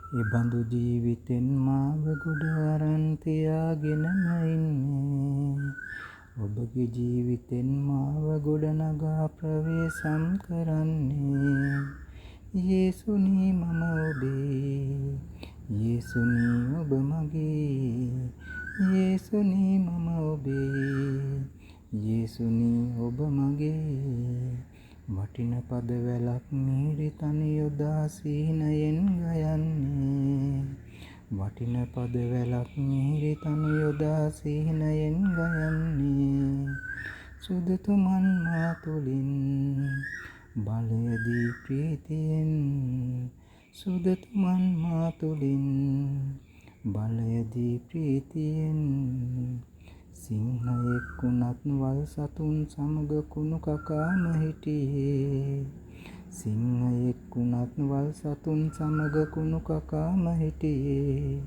එබඳු ජීවිතෙන් මාව ගොඩ අරන් තියාගෙනම ඉන්නේ. ඔබගේ ජීවිතෙන් මාව ගොඩනගා ප්‍රවේශම් කරන්නේ. යේසුනි මම ඔබේ, යේසුනි ඔබ මගේ, යේසුනි මම ඔබේ, යේසුනි ඔබ මගේ. වටින පදවැලක් මිහිරි තනි යොදා සිහිනයෙන් ගයන්නේ. වටින පදවැලක් මිහිරි තනි යොදා සිහිනයෙන් ගයන්නේ. සුදුතුමන් මා තුළින් බලයදී ප්‍රීතියෙන්, සුදුතුමන් මා තුළින් බලයදී ප්‍රීතියෙන්. සිංහයෙක් වුණත් වල් සතුන් සමග කුණු කකාම හිටියේ. සිංහයෙක් වුණත් වල් සතුන් සමග කුණු කකාම හිටියේ.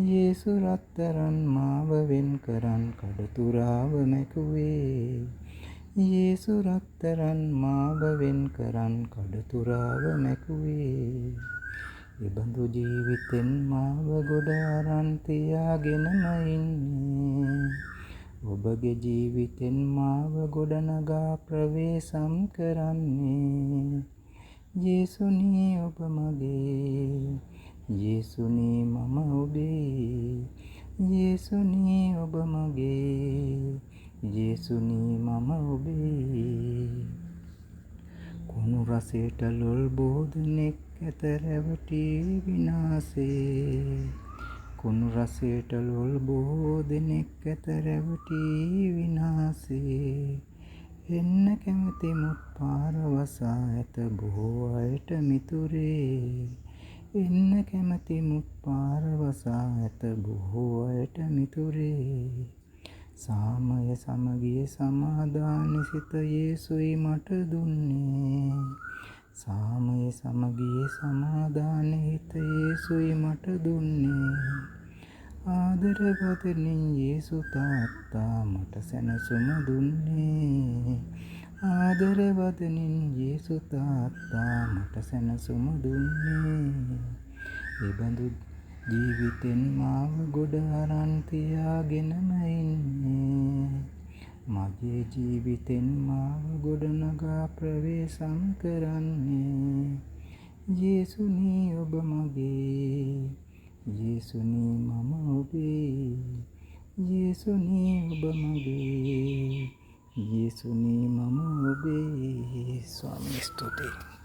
යේසු රත්තරන් මාව වෙන් කරන් කඩතුරාව මැකුවේ. යේසු රත්තරන් මාව වෙන් කරන් කඩතුරාව මැකුවේ. එබඳු ජීවිතෙන් මාව ගොඩ අරන් තියාගෙනම ඉන්නේ. ඔබගේ ජීවිතෙන් මාව ගොඩනගා ප්‍රවේශම් කරන්නේ. යේසුනි ඔබ මගේ, යේසුනි මම ඔබේ, යේසුනි ඔබ මගේ, යේසුනි මම ඔබේ. කුණු රසයට ලොල් බෝධනෙක් ඇත රැවටී විනාසේ. කුණු රසයට ලොල් බොහෝ දෙනෙක් ඇත රැවටී විනාසේ. එන්න කැමති මුත් පාර වසා ඇත බොහෝ අයට මිතුරේ. එන්න කැමති මුත් පාර වසා ඇත බොහෝ අයට මිතුරේ. සාමය සමගිය සමාදාන සිත යේසුයි මට දුන්නේ. සාමය සමගිය සමාදාන හිත යේසුයි මට දුන්නේ. ආදරවදනින් යේසු තාත්තා මට සැනසුම දුන්නේ. ආදරවදනින් යේසු තාත්තා මට සැනසුම දුන්නේ. එබඳු ජීවිතෙන් මාව ගොඩ අරන් තියාගෙනම ඉන්නේ. මගේ ජීවිතෙන් මාව ගොඩනගා ප්‍රවේශම් කරන්නේ. යේසුනි ඔබ මගේ, යේසුනි මම ඔබේ, යේසුනි ඔබ මගේ, යේසුනි මම ඔබේ. ස්වාමී ස්තුතියි.